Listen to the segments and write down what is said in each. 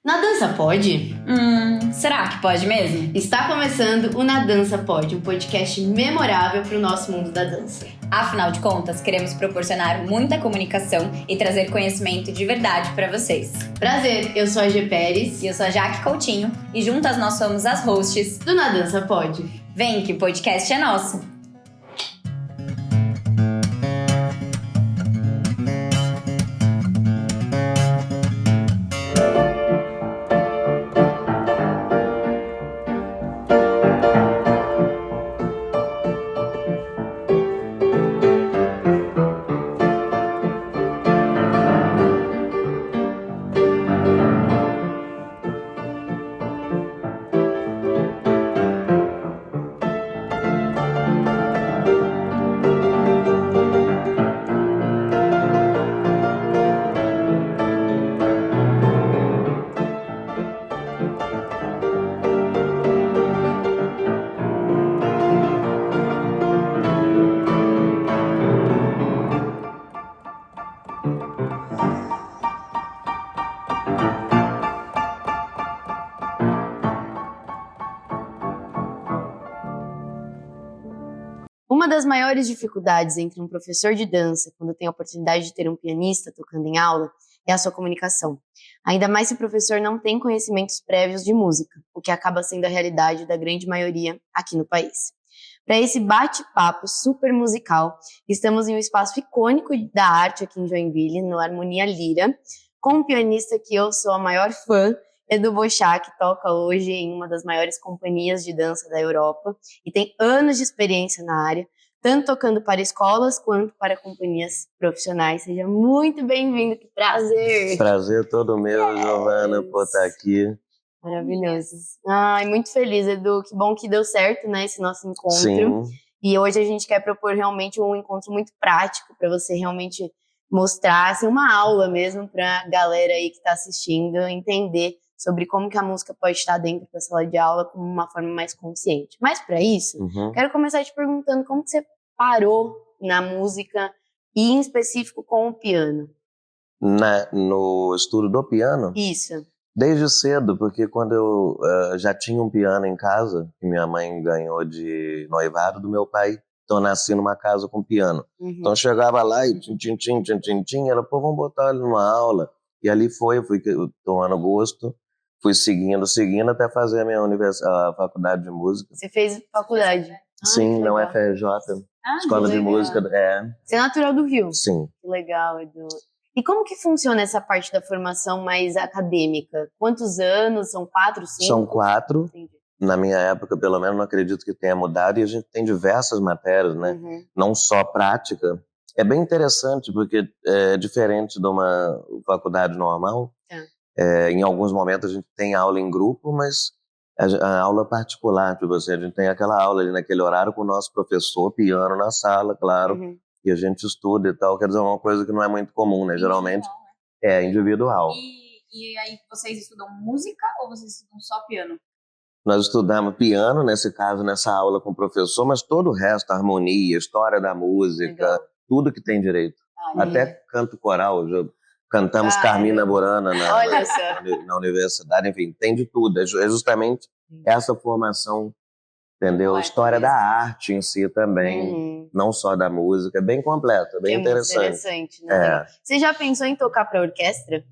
Na dança pode? Será que pode mesmo? Está começando o Na Dança Pode, um podcast memorável para o nosso mundo da dança. Afinal de contas, queremos proporcionar muita comunicação e trazer conhecimento de verdade para vocês. Prazer, eu sou a G Pérez. E eu sou a Jaque Coutinho e juntas nós somos as hosts do Na Dança Pode. Vem que o podcast é nosso! Uma das maiores dificuldades entre um professor de dança, quando tem a oportunidade de ter um pianista tocando em aula, é a sua comunicação. Ainda mais se o professor não tem conhecimentos prévios de música, o que acaba sendo a realidade da grande maioria aqui no país. Para esse bate-papo super musical, estamos em um espaço icônico da arte aqui em Joinville, no Harmonia Lira, com um pianista que eu sou a maior fã, Edu Bochá, que toca hoje em uma das maiores companhias de dança da Europa e tem anos de experiência na área, tanto tocando para escolas quanto para companhias profissionais. Seja muito bem-vindo, que prazer! Prazer todo meu, Giovana, por estar aqui. Maravilhoso. Ai, muito feliz, Edu. Que bom que deu certo, né, esse nosso encontro. Sim. E hoje a gente quer propor realmente um encontro muito prático para você realmente mostrar, assim, uma aula mesmo para a galera aí que está assistindo entender sobre como que a música pode estar dentro da sala de aula com uma forma mais consciente. Mas para isso, quero começar te perguntando como que você parou na música e em específico com o piano. No estudo do piano? Isso. Desde cedo, porque quando eu já tinha um piano em casa, que minha mãe ganhou de noivado do meu pai, então eu nasci numa casa com piano. Então eu chegava lá e tim, ela, pô, vamos botar ele numa aula. E ali eu fui tomando gosto. Fui seguindo até fazer a minha a faculdade de música. Você fez faculdade? Sim, na UFRJ, Escola de Música. Você é natural do Rio? Sim. Que legal, Edu. E como que funciona essa parte da formação mais acadêmica? Quantos anos? São 4, 5? São 4. Entendi. Na minha época, pelo menos, não acredito que tenha mudado. E a gente tem diversas matérias, né? Não só prática. É bem interessante, porque é diferente de uma faculdade normal. Em alguns momentos a gente tem aula em grupo, mas a aula particular, tipo assim, a gente tem aquela aula ali naquele horário com o nosso professor, piano na sala, claro, e a gente estuda e tal, quer dizer, é uma coisa que não é muito comum, né? Geralmente é individual. E aí vocês estudam música ou vocês estudam só piano? Nós estudamos piano, nesse caso, nessa aula com o professor, mas todo o resto, harmonia, história da música, tudo que tem direito. Até canto coral, já cantamos Carmina Burana na universidade, enfim, tem de tudo. É justamente essa formação, entendeu? História da arte em si também, não só da música, é bem completa, bem interessante. Muito interessante, né? Você já pensou em tocar para orquestra?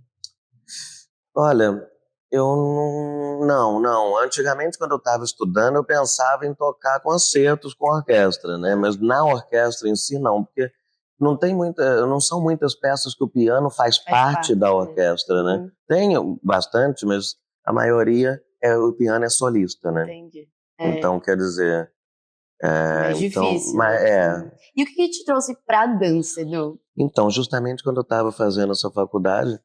Olha, eu não. Antigamente, quando eu estava estudando, eu pensava em tocar concertos com orquestra, né? Mas na orquestra em si, não, porque não são muitas peças que o piano faz parte da orquestra, né? Tem bastante, mas a maioria o piano é solista, né? Entendi. Então, quer dizer... mais difícil. E o que te trouxe pra dança, Edu? Então, justamente quando eu estava fazendo essa faculdade,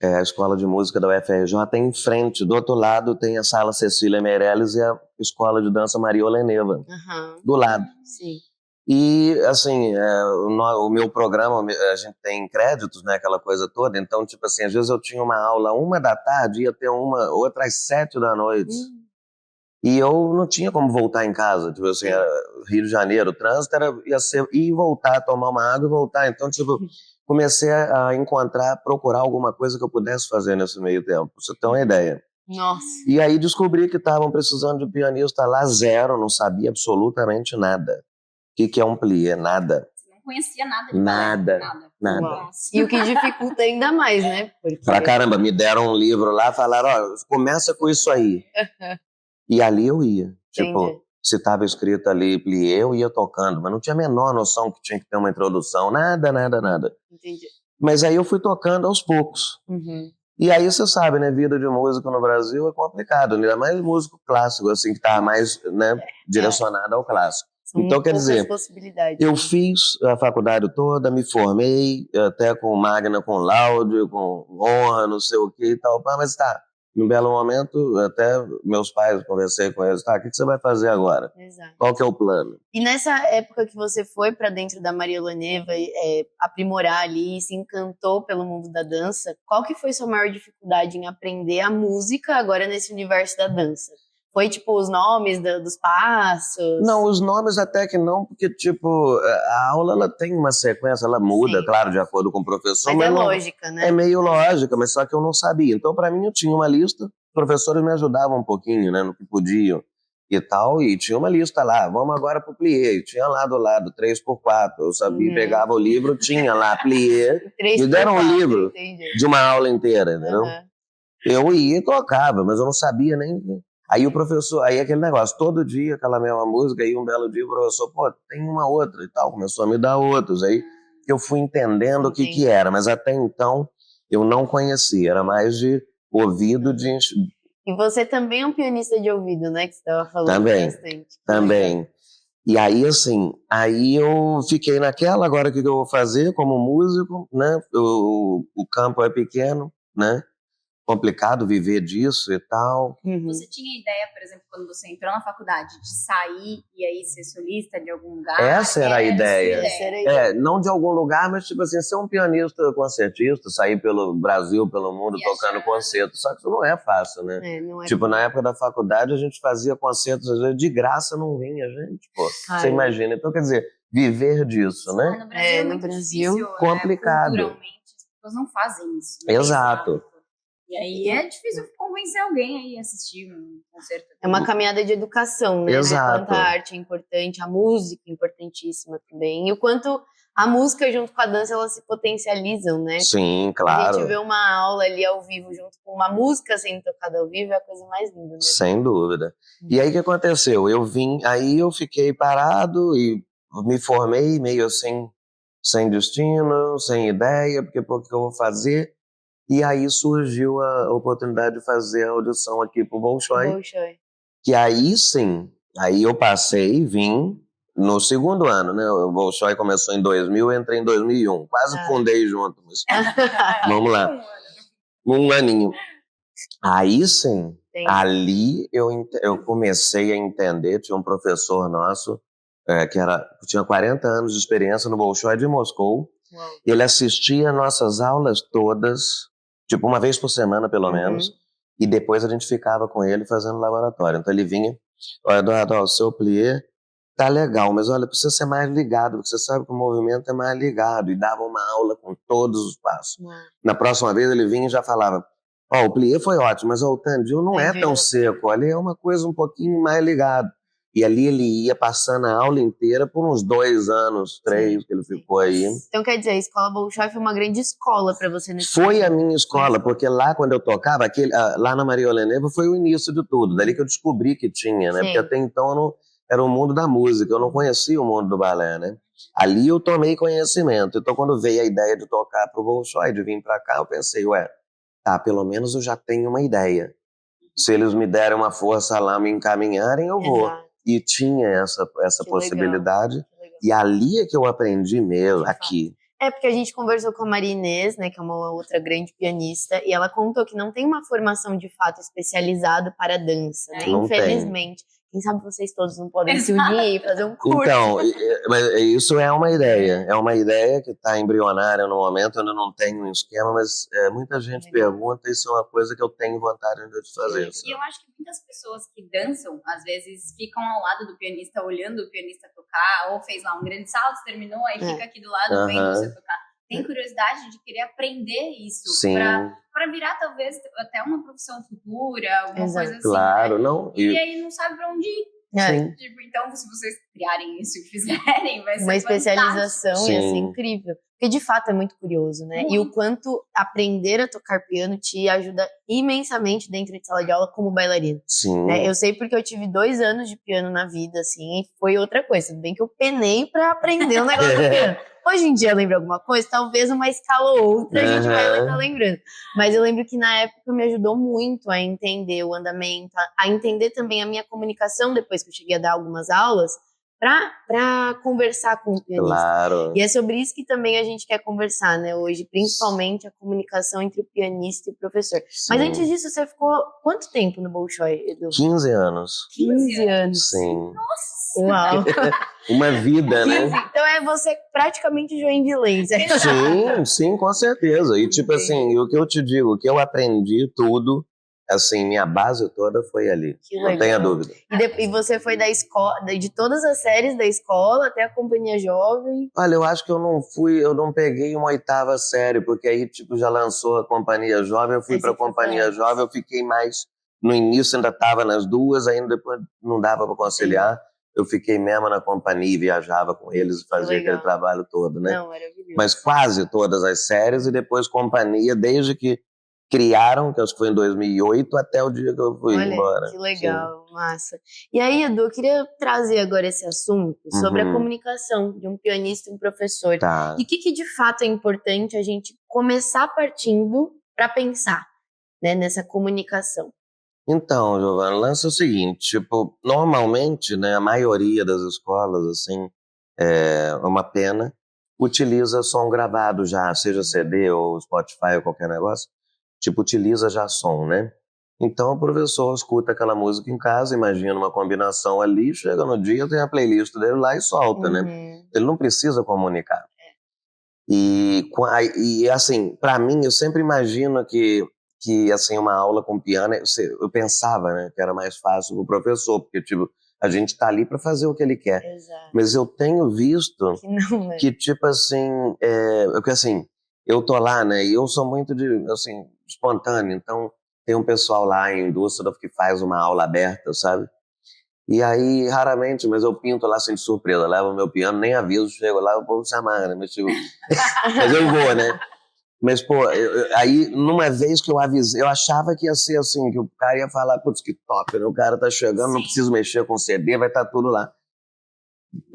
a Escola de Música da UFRJ tem em frente, do outro lado tem a Sala Cecília Meirelles e a Escola de Dança Maria Oleneva, do lado. Sim. E, assim, o meu programa, a gente tem créditos, né, aquela coisa toda, então, tipo assim, às vezes eu tinha uma aula 1h, ia ter outra às 7h. E eu não tinha como voltar em casa, tipo assim, Rio de Janeiro, o trânsito ia ser ir e voltar, tomar uma água e voltar, então, tipo, comecei a procurar alguma coisa que eu pudesse fazer nesse meio tempo, pra você ter uma ideia. Nossa. E aí descobri que estavam precisando de pianista lá, zero, não sabia absolutamente nada. O que é um plié? Nada. Você não conhecia nada de balé? Nada. Nossa. E o que dificulta ainda mais, né? Porque... Pra caramba, me deram um livro lá, falaram, ó, começa com isso aí. E ali eu ia. Tipo, Entendi. se tava escrito ali plié, eu ia tocando, mas não tinha a menor noção que tinha que ter uma introdução, nada. Entendi. Mas aí eu fui tocando aos poucos. Uhum. E aí você sabe, né, vida de músico no Brasil é complicado, ainda mais músico clássico, assim, que tá mais, né, direcionado ao clássico. São Então, quer poucas dizer, possibilidades. eu fiz a faculdade toda, me formei, até com Magna, com Laude, com honra, não sei o que e tal, mas tá, num belo momento, até meus pais, conversei com eles, tá, o que você vai fazer agora? Exato. Qual que é o plano? E nessa época que você foi para dentro da Maria Loneva, aprimorar ali, se encantou pelo mundo da dança, qual que foi sua maior dificuldade em aprender a música agora nesse universo da dança? Foi, tipo, os nomes dos passos? Não, os nomes até que não, porque, tipo, a aula, ela tem uma sequência, ela muda, Sim. claro, de acordo com o professor. Mas é não, lógica, né? É meio lógica, mas só que eu não sabia. Então, pra mim, eu tinha uma lista, os professores me ajudavam um pouquinho, né, no que podiam e tal, e tinha uma lista lá, vamos agora pro plié, e tinha lá do lado, 3x4, eu sabia, pegava o livro, tinha lá, plié, me deram um livro de uma aula inteira, entendeu? Eu ia e tocava, mas eu não sabia nem... Aí o professor, aí aquele negócio, todo dia aquela mesma música, aí um belo dia o professor, pô, tem uma outra e tal, começou a me dar outros, aí eu fui entendendo o que era, mas até então eu não conhecia, era mais de ouvido de... E você também é um pianista de ouvido, né, que você estava falando bastante. Também. E aí, assim, aí eu fiquei naquela, agora o que eu vou fazer como músico, né, o campo é pequeno, né, complicado viver disso e tal. Você tinha ideia, por exemplo, quando você entrou na faculdade, de sair e aí ser solista de algum lugar? Essa era a ideia. Essa era a ideia. Não de algum lugar, mas tipo assim, ser um pianista concertista, sair pelo Brasil, pelo mundo, tocando concerto. Só que isso não é fácil, né? Não é tipo, na época da faculdade, a gente fazia concertos, às vezes, de graça não vinha, gente. Pô, você imagina. Então, quer dizer, viver disso, né? No Brasil, no Brasil, difícil, complicado. Culturalmente, as pessoas não fazem isso. Exato. E aí é difícil convencer alguém aí a assistir um concerto. É uma caminhada de educação, né? Exato. O quanto a arte é importante, a música é importantíssima também. E o quanto a música junto com a dança, elas se potencializam, né? Sim, claro. A gente vê uma aula ali ao vivo junto com uma música sendo tocada ao vivo, é a coisa mais linda, né? Sem dúvida. E aí o que aconteceu? Aí eu fiquei parado e me formei meio assim, sem destino, sem ideia, porque o que eu vou fazer? E aí surgiu a oportunidade de fazer a audição aqui pro Bolshoi. Que aí sim, aí eu passei, vim no segundo ano, né? O Bolshoi começou em 2000, eu entrei em 2001. Quase fundei junto, mas vamos lá. Um aninho. Aí sim, ali eu comecei a entender, tinha um professor nosso, que tinha 40 anos de experiência no Bolshoi de Moscou. Uau. Ele assistia nossas aulas todas, tipo uma vez por semana pelo menos, e depois a gente ficava com ele fazendo laboratório. Então ele vinha, olha, Eduardo, o seu plié tá legal, mas olha, precisa ser mais ligado, porque você sabe que o movimento é mais ligado, e dava uma aula com todos os passos. Na próxima vez ele vinha e já falava, o plié foi ótimo, mas o tandil não é tão seco, ali é uma coisa um pouquinho mais ligado. E ali ele ia passando a aula inteira por uns 2 anos, 3, que ele ficou aí. Então quer dizer, a Escola Bolshoi foi uma grande escola para você nesse Foi a minha escola, porque lá quando eu tocava, lá na Maria Loneva foi o início de tudo, dali que eu descobri que tinha, né? Porque até então era o mundo da música, eu não conhecia o mundo do balé, né? Ali eu tomei conhecimento, então quando veio a ideia de tocar pro Bolshoi, de vir pra cá, eu pensei, pelo menos eu já tenho uma ideia. Se eles me derem uma força lá, me encaminharem, eu vou. E tinha essa possibilidade. E ali é que eu aprendi mesmo, aqui. Porque a gente conversou com a Maria Inês, né, que é uma outra grande pianista, e ela contou que não tem uma formação de fato especializada para a dança, né? Infelizmente. Quem sabe vocês todos não podem se unir e fazer um curso. Então, isso é uma ideia. É uma ideia que está embrionária no momento, eu ainda não tenho um esquema, mas muita gente pergunta, isso é uma coisa que eu tenho vontade ainda de fazer. E eu acho que muitas pessoas que dançam, às vezes, ficam ao lado do pianista, olhando o pianista tocar, ou fez lá um grande salto, terminou, aí fica aqui do lado vendo você tocar. tem curiosidade de querer aprender isso. Sim. Pra virar, talvez, até uma profissão futura, alguma Exato. coisa assim. Claro, né? não. E aí não sabe pra onde ir. É. Tipo, então, se vocês criarem isso e fizerem, vai ser Uma especialização fantástico. ia ser Sim. incrível. Porque de fato é muito curioso, né? Muito. E o quanto aprender a tocar piano te ajuda imensamente dentro de sala de aula como bailarina. Sim. Né? Eu sei porque eu tive 2 anos de piano na vida, assim, e foi outra coisa. Tudo bem que eu penei pra aprender o negócio do piano. Hoje em dia eu lembro alguma coisa, talvez uma escala ou outra a gente vai estar lembrando. Mas eu lembro que na época me ajudou muito a entender o andamento, a entender também a minha comunicação depois que eu cheguei a dar algumas aulas, pra conversar com o pianista. Claro. E é sobre isso que também a gente quer conversar, né, hoje, principalmente a comunicação entre o pianista e o professor. Sim. Mas antes disso, você ficou quanto tempo no Bolshoi, Edu? 15 anos. 15 anos. Sim. Uau. Uma vida, né? 15. Então é você praticamente joinvilense. Sim, com certeza. E tipo assim, o que eu te digo, o que eu aprendi tudo, assim, minha base toda foi ali. Que Não legal. tenha dúvida. E você foi da escola, de todas as séries da escola até a Companhia Jovem? Olha, eu acho que eu não peguei uma 8ª série, porque aí, tipo, já lançou a Companhia Jovem, eu fui Aí pra você foi Companhia pra- Jovem, eu fiquei mais, no início ainda tava nas duas, ainda depois não dava pra conciliar, eu fiquei mesmo na companhia e viajava com eles e fazia legal. aquele trabalho todo, né? Não, maravilhoso. Mas quase todas as séries e depois Companhia, desde que criaram, que acho que foi em 2008, até o dia que eu fui Olha, embora. que legal, massa. E aí, Edu, eu queria trazer agora esse assunto sobre a Uhum. comunicação de um pianista e um professor. Tá. E o que de fato é importante a gente começar partindo para pensar, né, nessa comunicação? Então, Giovana, o lance é o seguinte, tipo, normalmente, né, a maioria das escolas, assim, é uma pena, utiliza som gravado já, seja CD ou Spotify ou qualquer negócio, tipo, utiliza já som, né? Então o professor escuta aquela música em casa, imagina uma combinação ali, chega no dia, tem a playlist dele lá e solta, né? Uhum. Ele não precisa comunicar. E assim, para mim, eu sempre imagino que assim, uma aula com piano, eu pensava, né, que era mais fácil pro professor, porque, tipo, a gente tá ali para fazer o que ele quer. Exato. Mas eu tenho visto Que não, né? que, tipo assim, porque assim, eu tô lá, né, e eu sou muito assim, espontâneo, então tem um pessoal lá em Düsseldorf que faz uma aula aberta, sabe? E aí, raramente, mas eu pinto lá sem surpresa, levo o meu piano, nem aviso, chego lá, o povo chamar, né? Mas, tipo, mas eu vou, né? Mas, pô, aí, numa vez que eu avisei, eu achava que ia ser assim, que o cara ia falar, putz, que top, né? O cara tá chegando, não preciso mexer com CD, vai estar tudo lá.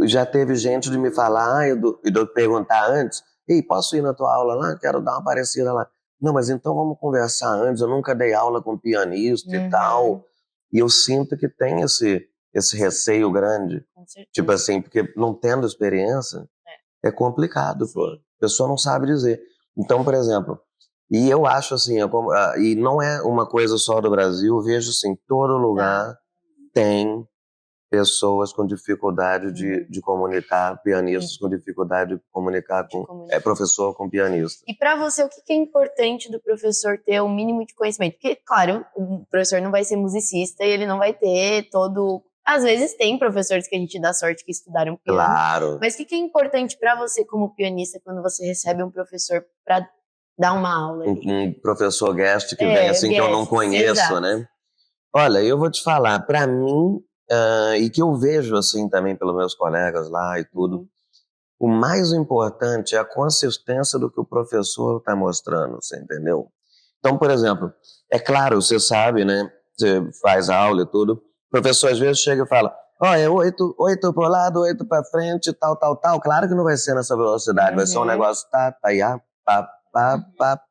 Já teve gente de me falar, e de eu perguntar antes, ei, posso ir na tua aula lá? Quero dar uma parecida lá. Não, mas então vamos conversar antes, eu nunca dei aula com pianista e tal. E eu sinto que tem esse receio grande. Com certeza. Tipo assim, porque não tendo experiência, é complicado, pô. A pessoa não sabe dizer. Então, por exemplo, e eu acho assim, e não é uma coisa só do Brasil, eu vejo assim, todo lugar tem pessoas com dificuldade de comunicar, pianistas com dificuldade de comunicar com professor com pianista. E para você, o que é importante do professor ter o mínimo de conhecimento? Porque, claro, o professor não vai ser musicista e ele não vai ter todo... Às vezes tem professores que a gente dá sorte que estudaram piano. Claro. Mas o que é importante para você como pianista quando você recebe um professor para dar uma aula? Um professor guest que vem assim, que eu não conheço, exato. né? Olha, eu vou te falar, para mim, e que eu vejo assim também pelos meus colegas lá e tudo, o mais importante é a consistência do que o professor está mostrando, você entendeu? Então, por exemplo, é claro, você sabe, né? Você faz aula e tudo, o professor às vezes chega e fala, ó, é 8 pro lado, 8 para frente, tal. Claro que não vai ser nessa velocidade, vai ser um negócio pá,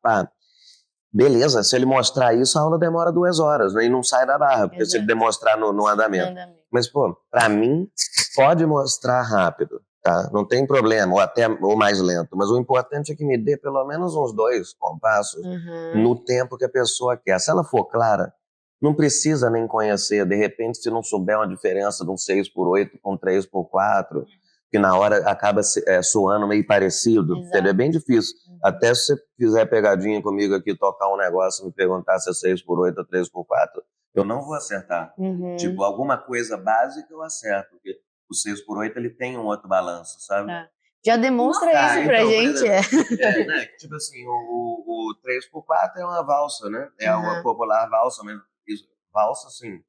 pá. Beleza, se ele mostrar isso, a aula demora 2 horas, né? E não sai da barra, porque se ele demonstrar no andamento. Mas, pô, pra mim, pode mostrar rápido, tá? Não tem problema, ou mais lento. Mas o importante é que me dê pelo menos uns 2 compassos no tempo que a pessoa quer. Se ela for clara, não precisa nem conhecer. De repente, se não souber uma diferença de um 6/8 com 3/4, que na hora acaba soando meio parecido, entendeu? É bem difícil. Até se você fizer pegadinha comigo aqui, tocar um negócio e me perguntar se é 6/8 ou 3/4, eu não vou acertar. Tipo, alguma coisa básica eu acerto, porque o 6/8 ele tem um outro balanço, sabe? Já demonstra isso pra então, gente, né? Tipo assim, o 3x4 é uma valsa, né? É uma Uhum. popular valsa, mas valsa, assim,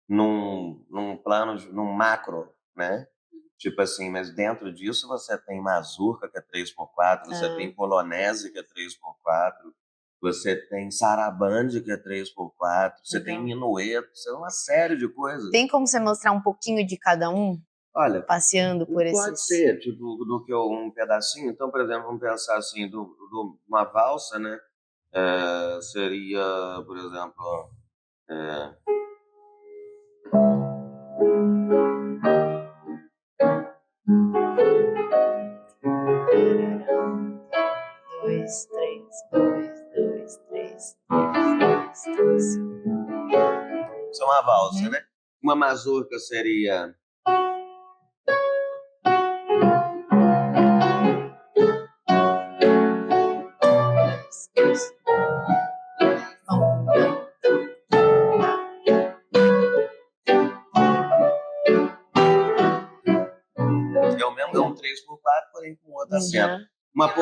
num plano, num macro, né? Tipo assim, mas dentro disso você tem mazurca, que é 3x4, você tem polonese, que é 3x4, você tem sarabande, que é 3x4, você tem minueto, você tem uma série de coisas. Tem como você mostrar um pouquinho de cada um? Olha, passeando por pode esses... ser, tipo, do que um pedacinho. Então, por exemplo, vamos pensar assim, uma valsa, né? Seria, por exemplo, Dois, três, dois, três, três. isso é uma valsa, né? Uma mazurca seria... É o mesmo, é um 3x4, porém com outra acento. Uma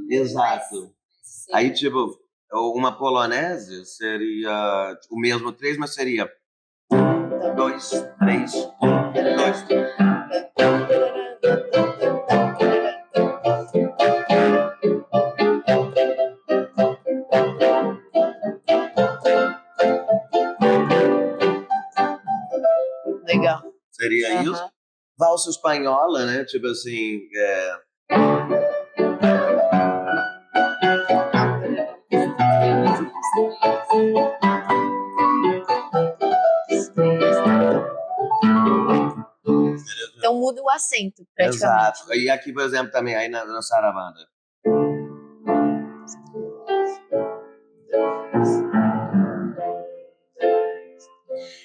Exato. Aí, tipo, uma polonese seria o mesmo 3, mas seria 1, 2, 3, 1, 2, 3. Legal. Seria isso. Valsa espanhola, né? Tipo assim, Então muda o acento, praticamente. Exato. E aqui, por exemplo, também, aí na sarabanda.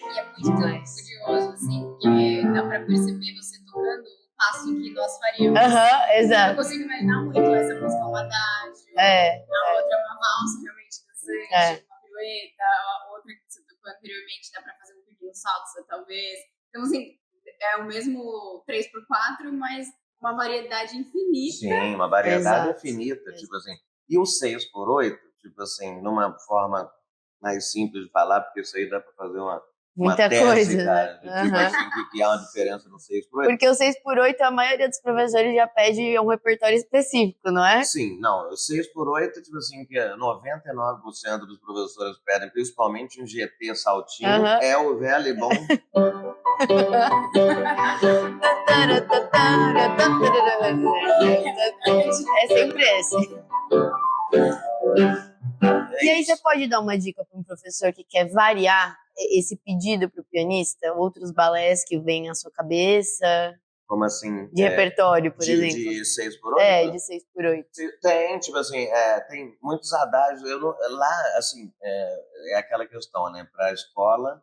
E é muito curioso, assim, porque dá pra perceber você tocando o passo que nós faríamos. Exato. Eu consigo imaginar muito essa música, uma adágio, a outra uma valsa realmente dançante, uma pirueta, a outra que você tocou anteriormente, dá pra fazer um pequeno salto, talvez. Então, assim, é o mesmo 3x4, mas uma variedade infinita. Sim, uma variedade infinita, tipo assim. E o 6x8, tipo assim, numa forma mais simples de falar, porque isso aí dá pra fazer uma tese, coisa, cara, né? tipo assim, que há uma diferença no 6x8. Porque o 6x8, a maioria dos professores já pede um repertório específico, não é? Sim, não, o 6x8, tipo assim, que 99% dos professores pedem, principalmente um GT saltinho, é o velho e bom. É sempre esse. E aí você pode dar uma dica para um professor que quer variar esse pedido para o pianista? Outros balés que vêm à sua cabeça? Como assim? De repertório, por exemplo. De 6x8? De 6x8. Tem, tipo assim, tem muitos adágios. Lá, assim, é aquela questão, né? Para a escola,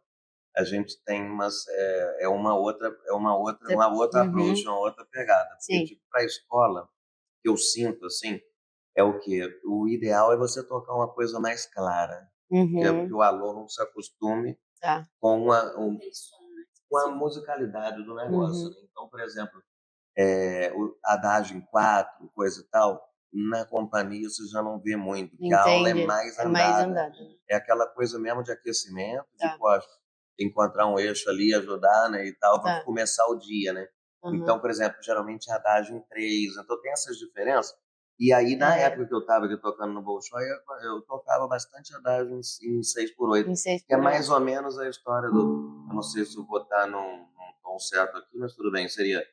a gente tem uma outra approach, uma outra pegada. Porque, tipo, para a escola, que eu sinto, assim, é o quê? O ideal é você tocar uma coisa mais clara. Que o aluno se acostume com a musicalidade do negócio. Né? Então, por exemplo, o adágio em 4, coisa e tal, na companhia você já não vê muito, porque a aula é mais andada. É aquela coisa mesmo de aquecimento, de encontrar um eixo ali, ajudar, né, e tal, para começar o dia, né? Então, por exemplo, geralmente é adágio em 3, então tem essas diferenças. E aí, na época que eu estava aqui tocando no Bolshoi, eu tocava bastante adágio em 6x8, que é mais ou menos a história do... Eu não sei se eu vou botar num tom certo aqui, mas tudo bem, seria...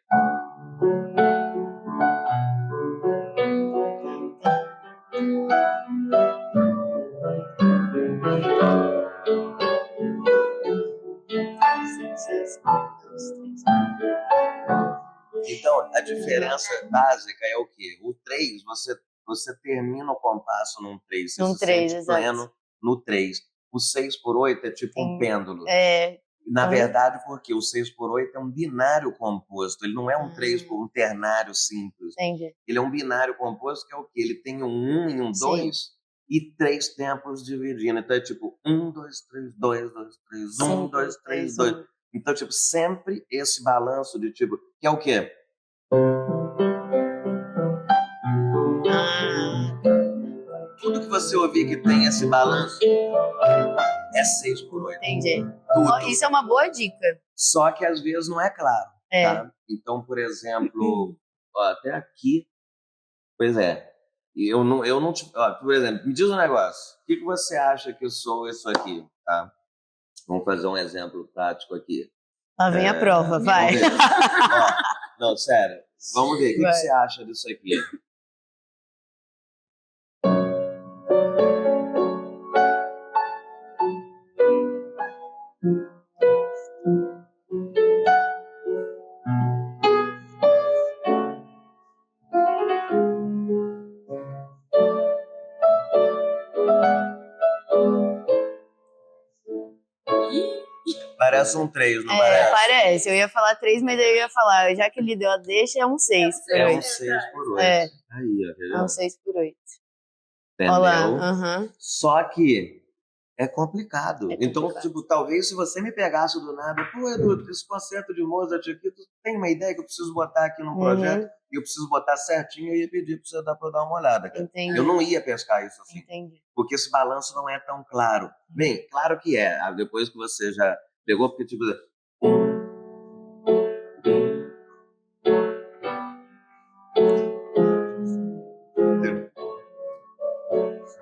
Então, a diferença básica é o quê? O 3, você termina o compasso num 3, você se sente pleno no 3. O 6x8 é tipo um pêndulo. Na verdade, porque o 6x8 é um binário composto, ele não é um 3 por um ternário simples. Ele é um binário composto que é o quê? Ele tem um 1 e um 2 e 3 tempos dividindo. Então é tipo 1, 2, 3, 2, 2, 3, 1, 2, 3, 2. Então, tipo, sempre esse balanço de tipo, que é o quê? você ouvir que tem esse balanço, é 6/8. Entendi. Tudo. Isso é uma boa dica. Só que às vezes não é claro. Tá? Então, por exemplo, até aqui, pois é, eu não te, por exemplo, me diz um negócio, o que você acha que eu sou isso aqui, tá? Vamos fazer um exemplo prático aqui. Lá vem a prova, vai. Não, sério, vamos ver, o que você acha disso aqui? Parece um 3, não parece? Parece. Eu ia falar 3, mas eu ia falar, já que ele deu a deixa, é um 6/8. É um 6/8. Aí, ó, entendeu? É um 6/8. Entendeu? Olá. Só que é complicado. Então, tipo, talvez se você me pegasse do nada, pô, Edu, esse concerto de Mozart aqui, tu tem uma ideia que eu preciso botar aqui no projeto e eu preciso botar certinho, eu ia pedir pra você dar pra eu dar uma olhada. Cara. Eu não ia pescar isso assim. Entendi. Porque esse balanço não é tão claro. Bem, claro que é. Depois que você já pegou, porque tipo...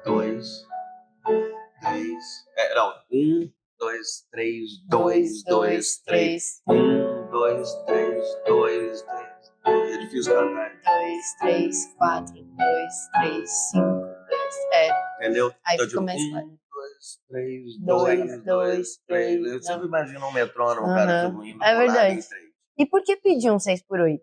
2, 3... Não, 1, 2, 3, 2, 2, 3. 1, 2, 3, 2, 3. É difícil cantar. 2, 3, 4, 2, 3, 5, 2. Entendeu? Aí então, fica mais claro. 1, 2, 3, 2, 3. Eu sempre imagino um metrônomo, cara, tipo, indo é verdade. Em 3. E por que pedir um 6/8?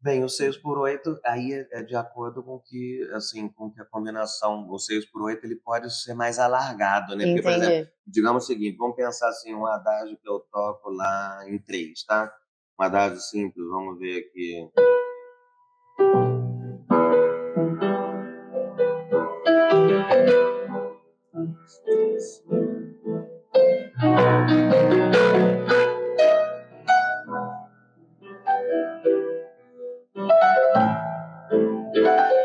Bem, o 6/8 aí é de acordo com que, assim, com que a combinação, o 6/8 ele pode ser mais alargado, né? Porque, por exemplo, digamos o seguinte, vamos pensar assim, um adágio que eu toco lá em 3, tá? Um adágio simples, vamos ver aqui.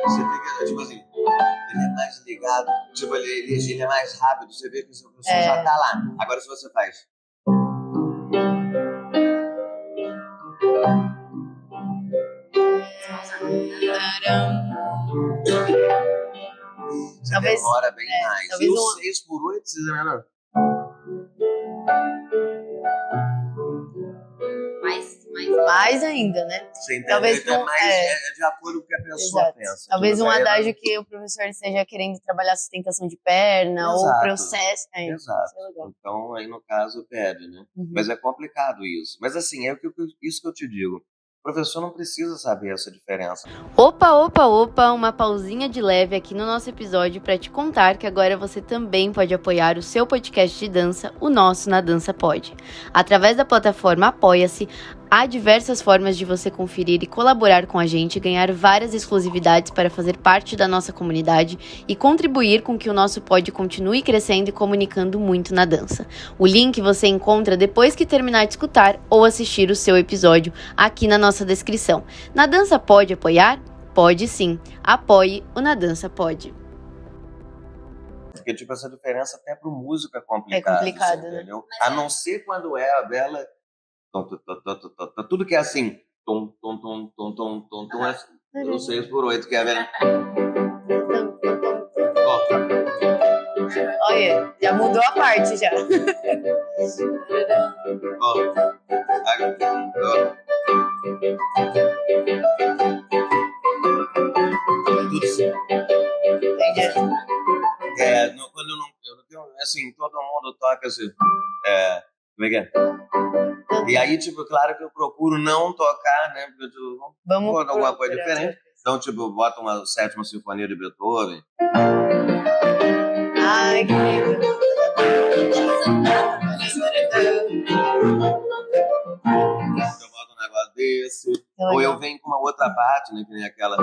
Você vê que, tipo assim, ele é mais ligado, tipo, ele é mais rápido, você vê que o seu professor já tá lá. Agora se você faz... Você talvez, demora bem mais. E o 6/8, vocês lembram? Mais ainda, né? Você entendeu? Talvez então é de acordo com o que a pessoa pensa. Talvez um adágio que o professor esteja querendo trabalhar sustentação de perna ou processo. Exato. Então, aí no caso, pede, né? Mas é complicado isso. Mas assim, isso que eu te digo. O professor não precisa saber essa diferença. Opa, uma pausinha de leve aqui no nosso episódio para te contar que agora você também pode apoiar o seu podcast de dança, o nosso Na Dança Pode. Através da plataforma Apoia-se, há diversas formas de você conferir e colaborar com a gente, ganhar várias exclusividades para fazer parte da nossa comunidade e contribuir com que o nosso pod continue crescendo e comunicando muito na dança. O link você encontra depois que terminar de escutar ou assistir o seu episódio aqui na nossa descrição. Na Dança pode apoiar? Pode sim. Apoie o Na Dança Pode. Porque, tipo, essa diferença até pro músico é complicado. É complicado, assim, né? Entendeu? A não ser quando é a bela... Tudo que é assim... Tom, é o 6/8, que é a velha... Olha, já mudou a parte, já. Tudo assim. Entendi. Quando eu não... Assim, todo mundo toca assim... Como é que é? E aí, tipo, claro que eu procuro não tocar, né? Porque eu vamos botar alguma coisa diferente. Então, tipo, eu boto uma 7ª Sinfonia de Beethoven. Ai, que lindo. Eu boto um negócio desse. Ou eu venho com uma outra parte, né? Que nem aquela.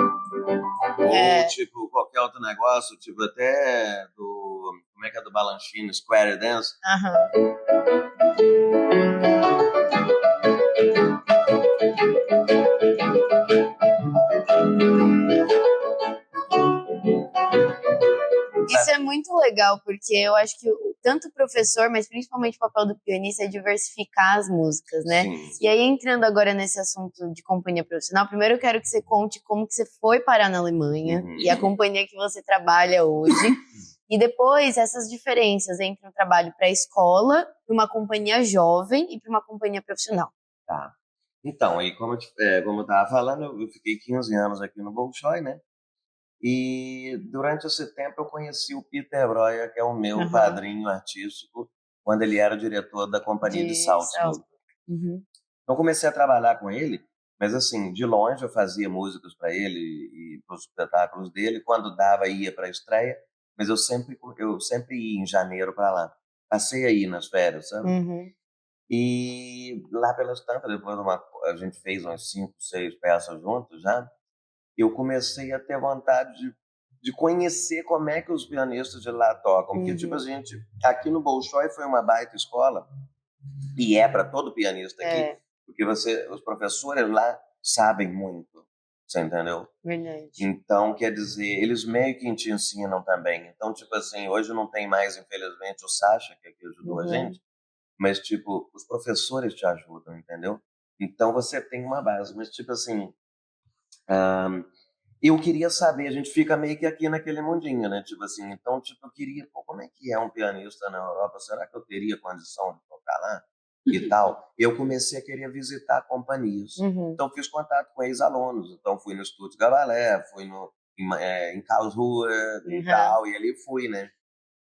Ou, tipo, qualquer outro negócio, tipo, até do... Como é que é do Balanchine? Square Dance. legal, porque eu acho que tanto o professor, mas principalmente o papel do pianista é diversificar as músicas, né? Sim. E aí, entrando agora nesse assunto de companhia profissional, primeiro eu quero que você conte como que você foi parar na Alemanha e a companhia que você trabalha hoje. E depois, essas diferenças entre um trabalho para a escola, para uma companhia jovem e para uma companhia profissional. Tá. Então, aí como eu estava falando, eu fiquei 15 anos aqui no Bolshoi, né? E durante esse tempo eu conheci o Peter Breuer, que é o meu padrinho artístico, quando ele era diretor da companhia de Salzburg. Então comecei a trabalhar com ele, mas assim, de longe eu fazia músicas para ele e para os espetáculos dele. Quando dava, ia para a estreia, mas eu sempre ia em janeiro para lá. Passei aí nas férias, sabe? E lá pelas tantas, depois a gente fez umas 5, 6 peças juntos já, eu comecei a ter vontade de conhecer como é que os pianistas de lá tocam. Porque, tipo, a gente, aqui no Bolshoi foi uma baita escola, e é para todo pianista aqui, porque os professores lá sabem muito, você entendeu? Verdade. Então, quer dizer, eles meio que te ensinam também. Então, tipo assim, hoje não tem mais, infelizmente, o Sacha, que aqui ajudou a gente, mas, tipo, os professores te ajudam, entendeu? Então, você tem uma base, mas, tipo assim, eu queria saber, a gente fica meio que aqui naquele mundinho, né? Tipo assim, então, tipo, eu queria, como é que é um pianista na Europa? Será que eu teria condição de tocar lá? E tal. Eu comecei a querer visitar companhias. Então, fiz contato com ex-alunos. Então, fui no Stuttgart Ballet, fui em Karlsruhe e tal, e ali fui, né?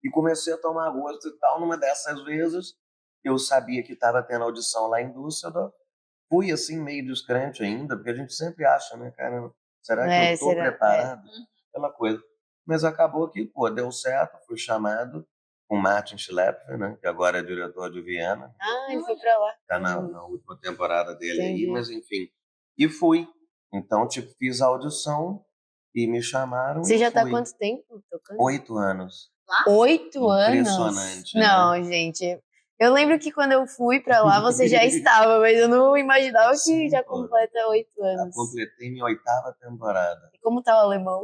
E comecei a tomar gosto e tal. Numa dessas vezes, eu sabia que estava tendo audição lá em Düsseldorf. Fui, assim, meio descrente ainda, porque a gente sempre acha, né, cara? Será que eu estou preparado? Aquela coisa. Mas acabou que, pô, deu certo, fui chamado com Martin Schlepfer, né, que agora é diretor de Viena. Ele foi pra lá. Tá na última temporada dele aí, mas enfim. E fui. Então, tipo, fiz a audição e me chamaram. Você já tá há fui. quanto tempo tocando? 8 anos. 8 anos? Impressionante, Não, né? gente. Eu lembro que quando eu fui pra lá, você já estava, mas eu não imaginava que já completa 8 anos. Já completei minha 8ª temporada. E como tá o alemão?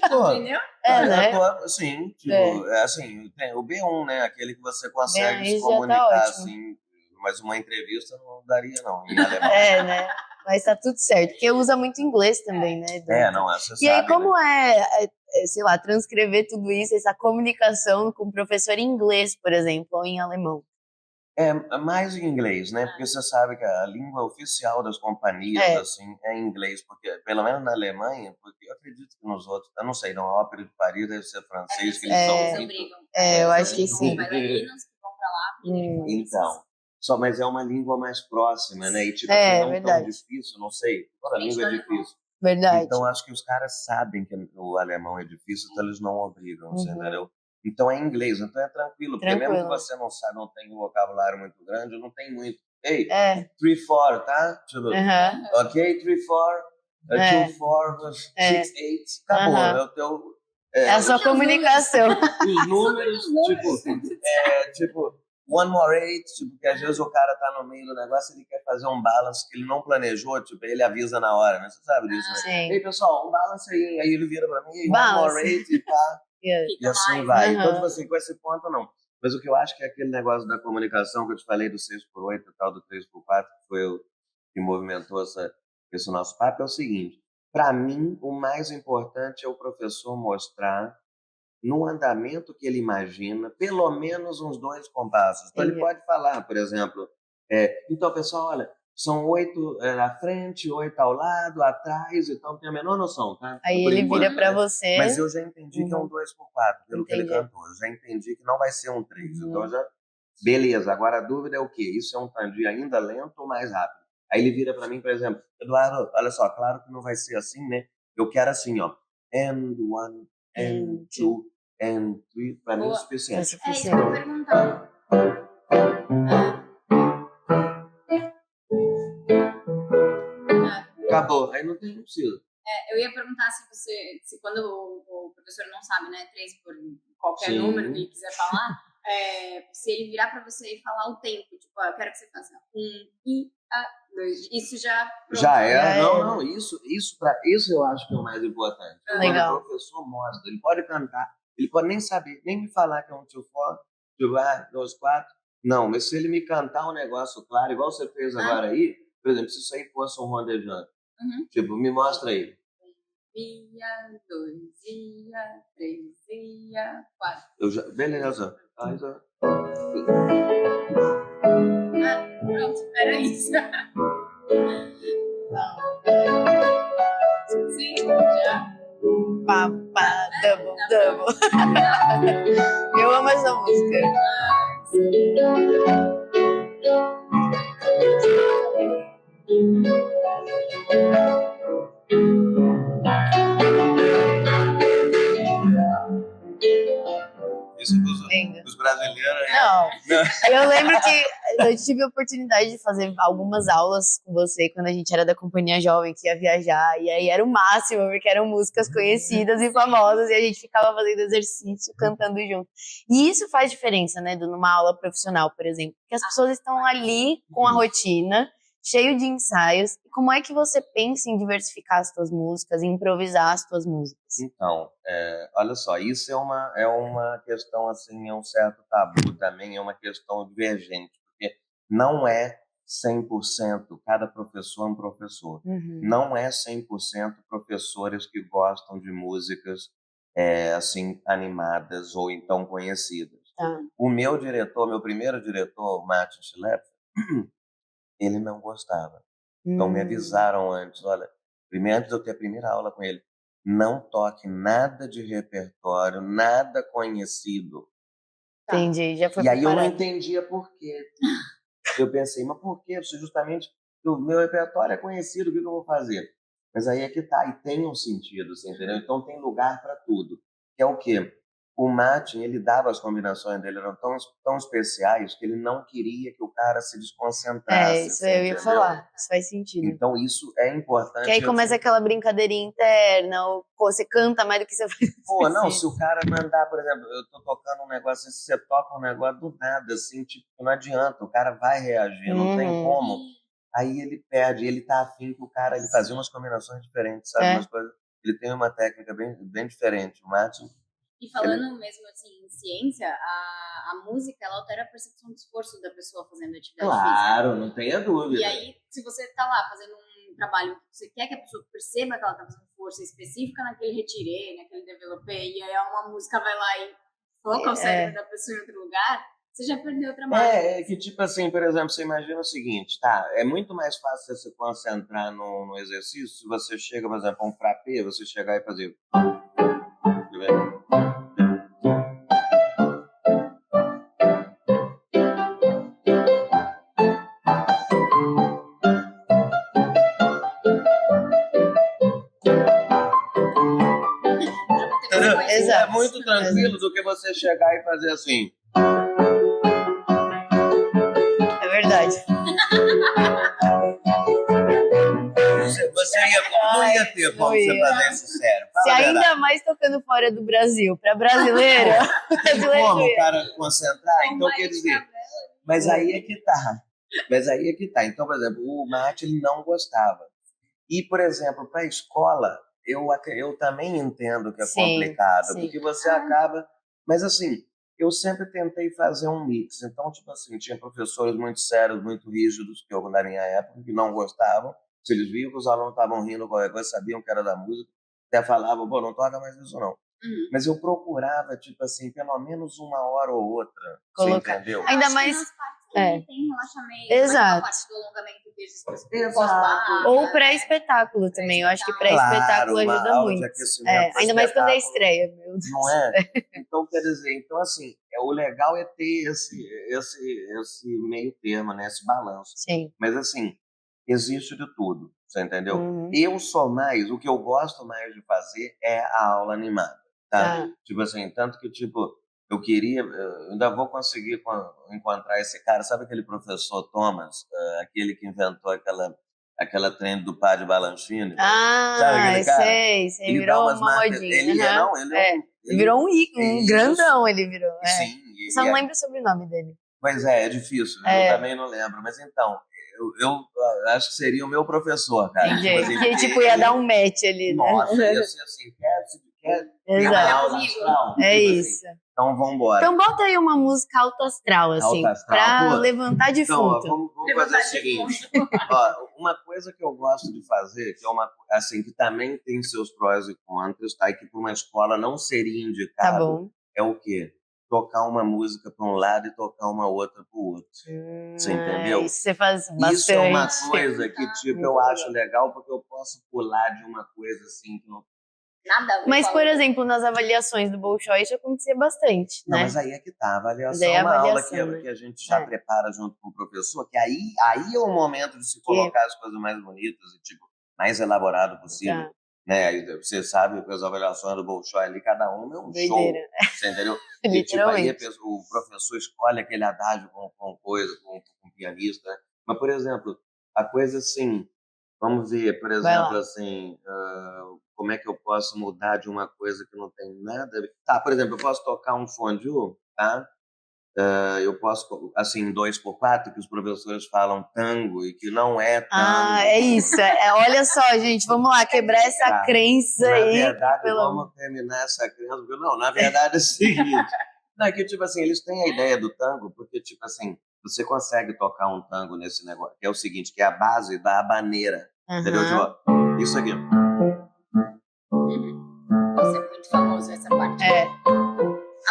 Pô, Entendeu? Né? Assim, tipo, assim, tem o B1, né? Aquele que você consegue se já comunicar, tá assim, mas uma entrevista não daria, não, em alemão. Né? Mas tá tudo certo, porque usa muito inglês também, né? Não, você sabe, E aí, como né? sei lá, transcrever tudo isso, essa comunicação com o professor em inglês, por exemplo, ou em alemão? É mais em inglês, né? Porque você sabe que a língua oficial das companhias, assim, é em inglês. Porque, pelo menos na Alemanha, porque eu acredito que nos outros, eu não sei, na Ópera de Paris deve ser francês, que eles são muito... eu acho que sim. Bailarinos que vão pra lá. Então, mas é uma língua mais próxima, né? E tipo, assim, não tão difícil, não sei. Toda língua é difícil. Verdade. Então, acho que os caras sabem que o alemão é difícil, então eles não obrigam, você entendeu? Então, é em inglês, então é tranquilo. Porque mesmo que você não sabe, não tem um vocabulário muito grande, não tem muito. Ei, 3, 4, tá? Tipo, ok, 3, 4, 2, 4, 6, 8. Acabou, é o teu... É a sua comunicação. Os números, tipo, 1 more 8, tipo, que às vezes o cara tá no meio do negócio, ele quer fazer um balance que ele não planejou, tipo, ele avisa na hora, né? Você sabe disso, né? Sim. Ei, pessoal, um balance aí ele vira pra mim, 1 more 8 e pá. E assim vai. Então, tipo assim, com esse ponto, não. Mas o que eu acho que é aquele negócio da comunicação que eu te falei do 6x8 e tal, do 3x4, que foi o que movimentou esse nosso papo, é o seguinte. Para mim, o mais importante é o professor mostrar no andamento que ele imagina, pelo menos uns 2 compassos. Então, ele pode falar, por exemplo, então, pessoal, olha, são 8 na frente, 8 ao lado, atrás, então tem a menor noção, tá? Aí ele vira para você. Mas eu já entendi que é um 2x4, pelo que ele cantou. Eu já entendi que não vai ser um 3. Então, beleza, agora a dúvida é o quê? Isso é um tandi ainda lento ou mais rápido? Aí ele vira para mim, por exemplo, Eduardo, olha só, claro que não vai ser assim, né? Eu quero assim, ó, and 1, and 2, and 3, para mim é suficiente. É isso que eu ia perguntar. Acabou, aí não precisa. Eu ia perguntar se quando o professor não sabe, né, 3 por qualquer número que ele quiser falar, se ele virar pra você e falar o tempo, tipo, eu quero que você faça 1 e 2, isso já... Pronto. Já é, não, isso eu acho que é o mais importante. Legal. O professor mostra, ele pode cantar, Ele pode nem saber, nem me falar que é um 2/4, 2/4. Não, mas se ele me cantar um negócio claro, igual você fez agora aí, por exemplo, se isso aí fosse um rondejante, tipo, me mostra aí. 1, 2, 3, 4. Beleza. Pronto, era isso. Sim, já. Papá, double. Eu amo essa música. Isso dos brasileiros. Não. Eu lembro que eu tive a oportunidade de fazer algumas aulas com você quando a gente era da companhia jovem, que ia viajar, e aí era o máximo, porque eram músicas conhecidas e famosas, e a gente ficava fazendo exercício, cantando junto. E isso faz diferença, né, numa aula profissional, por exemplo, porque as pessoas estão ali com a rotina, cheio de ensaios. Como é que você pensa em diversificar as tuas músicas, em improvisar as tuas músicas? Então, olha só, isso é uma questão, assim, é um certo tabu também, é uma questão divergente, porque não é 100% cada professor é um professor. Não é 100% professores que gostam de músicas, assim, animadas ou então conhecidas. O meu primeiro diretor, o Martin Schlepfer, ele não gostava. Então me avisaram antes, olha, antes de eu ter a primeira aula com ele, não toque nada de repertório, nada conhecido. Entendi, já foi E aí preparado. eu não entendia por quê. Eu pensei, mas por quê? Justamente o meu repertório é conhecido, o que eu vou fazer? Mas aí é que tá, e tem um sentido, você entendeu? Então tem lugar para tudo. Que é o quê? O Martin, ele dava as combinações dele, eram tão especiais que ele não queria que o cara se desconcentrasse. Isso eu ia falar, isso faz sentido. Então isso é importante. Que aí começa aquela brincadeirinha interna, ou você canta mais do que você faz. Pô, não, se o cara mandar, por exemplo, eu tô tocando um negócio, se você toca um negócio do nada, assim, tipo, não adianta, o cara vai reagir, não tem como. Aí ele perde, ele tá afim que o cara, ele fazia umas combinações diferentes, sabe, umas coisas, ele tem uma técnica bem diferente, o Martin. E falando mesmo assim, em ciência, a música, ela altera a percepção do esforço da pessoa fazendo atividade física. Claro, não tenha dúvida. E aí, se você tá lá fazendo um trabalho que você quer que a pessoa perceba que ela tá fazendo força específica naquele retiré, naquele développé, e aí uma música vai lá e foca o cérebro da pessoa em outro lugar, você já perdeu o trabalho. É que tipo assim, por exemplo, você imagina o seguinte, tá? É muito mais fácil você se concentrar no exercício se você chega, por exemplo, a um frappé, você chegar e fazer... É muito tranquilo do que você chegar e fazer assim. É verdade. Você não ia ter como você fazer isso sério. Se ainda mais tocando fora do Brasil, para brasileiro. Tem como o cara concentrar? Então quer dizer. Mas aí é que tá. Então, por exemplo, o Martin ele não gostava. E, por exemplo, para a escola, eu também entendo que é complicado, porque você acaba... Mas, assim, eu sempre tentei fazer um mix. Então, tipo assim, tinha professores muito sérios, muito rígidos, que eu, na minha época, que não gostavam. Se eles viam que os alunos estavam rindo, qualquer coisa, sabiam que era da música, até falavam, pô, não toca mais isso, não. Mas eu procurava, tipo assim, pelo menos uma hora ou outra. Você entendeu? Ainda mais... Tem relaxamento, exato. parte do alongamento ou pré-espetáculo também. Eu acho que pré-espetáculo ajuda muito. Ainda mais quando é estreia, meu Deus. Não é? Então, quer dizer, assim, o legal é ter esse meio termo, né? Esse balanço. Sim. Mas assim, existe de tudo, você entendeu? Eu sou mais, o que eu gosto mais de fazer é a aula animada, tá? Tipo assim, tanto que, tipo, eu ainda vou conseguir encontrar esse cara, sabe aquele professor Thomas, aquele que inventou aquela trend do Padre Balanchine? Sabe aquele cara? Sei, ele virou uma modinha. Ele virou um grandão, ele virou. Sim. Eu só não lembro o sobrenome dele. Pois é difícil, eu também não lembro, mas então, eu acho que seria o meu professor, cara. Entendi. Tipo assim, ia dar um match ali, né? Nossa, ia ser assim, Exato. É isso. Assim. Então vamos embora. Então bota aí uma música alto astral, assim, pra levantar defunto. Então, vamos fazer o seguinte. Ó, uma coisa que eu gosto de fazer, que é uma assim, que também tem seus prós e contras, tá? E que para uma escola não seria indicado, tá bom. É o quê? Tocar uma música para um lado e tocar uma outra para o outro. Você entendeu? Isso você faz bastante. Isso é uma coisa que, tipo, eu acho legal, porque eu posso pular de uma coisa assim que não. Nada a ver. Mas, por exemplo, nas avaliações do Bolshoi isso acontecia bastante, né? Não, mas aí é que tá, a avaliação é é uma aula né? que a gente já prepara junto com o professor, que aí é o momento de se colocar as coisas mais bonitas e, tipo, mais elaborado possível. Tá. Né? Aí você sabe que as avaliações do Bolshoi ali, cada uma é um show, você entendeu? E, tipo, aí o professor escolhe aquele adágio com coisa, com pianista, né? Mas, por exemplo, a coisa assim, vamos ver, por exemplo, assim, como é que eu posso mudar de uma coisa que não tem nada a ver? Tá, por exemplo, eu posso tocar um fondue, tá? Eu posso, assim, 2x4, que os professores falam tango e que não é tango. Ah, é isso. Olha só, gente, vamos lá, quebrar essa crença aí. Na verdade, vamos terminar essa crença, porque não, na verdade é o seguinte, não, é que, tipo assim, eles têm a ideia do tango, porque, tipo assim, você consegue tocar um tango nesse negócio, que é o seguinte, que é a base da habaneira, entendeu? Tipo, isso aqui. Isso é muito famoso, essa parte.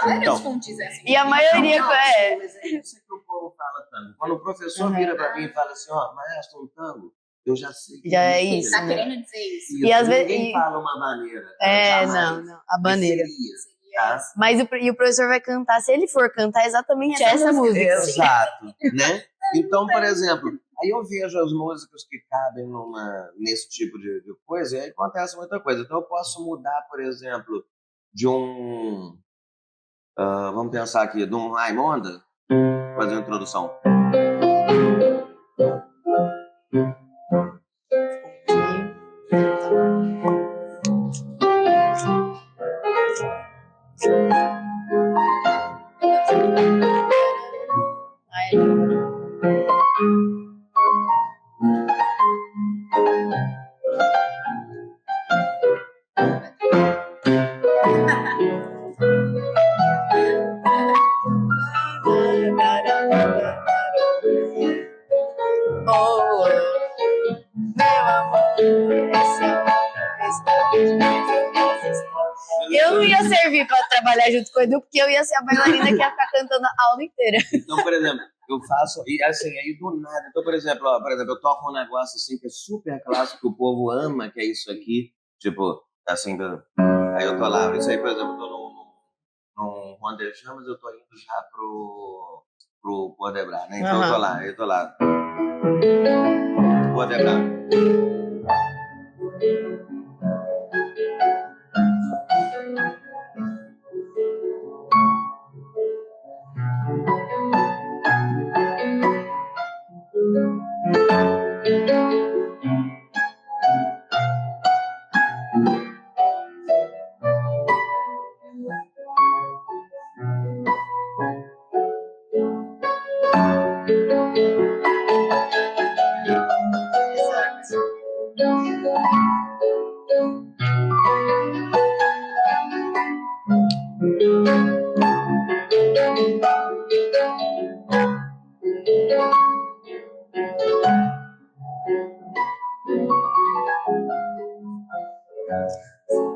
A maioria dos fontes é assim. E a maioria Mas é isso que o povo fala tango. Quando o professor vira pra mim e fala assim, maestro, um tango, eu já sei. Já é isso. Tá querendo dizer isso. E às vezes ninguém fala uma maneira. Não, a maneira. Tá? Mas o professor vai cantar, se ele for cantar exatamente essa música. Exato, né? Então, por exemplo, aí eu vejo as músicas que cabem nesse tipo de coisa e aí acontece muita coisa. Então eu posso mudar, por exemplo, de um... vamos pensar aqui, de um Raimonda, fazer uma introdução. Eu não ia servir pra trabalhar junto com o Edu, porque eu ia ser a bailarina que ia ficar cantando a aula inteira. Então, por exemplo, eu faço, e assim, aí do nada. Então, por exemplo, eu toco um negócio assim que é super clássico, que o povo ama, que é isso aqui. Tipo, assim, aí eu tô lá. Isso aí, por exemplo, eu tô num Rondejão, mas eu tô indo já pro Podebra, né? Então eu tô lá. Podebra.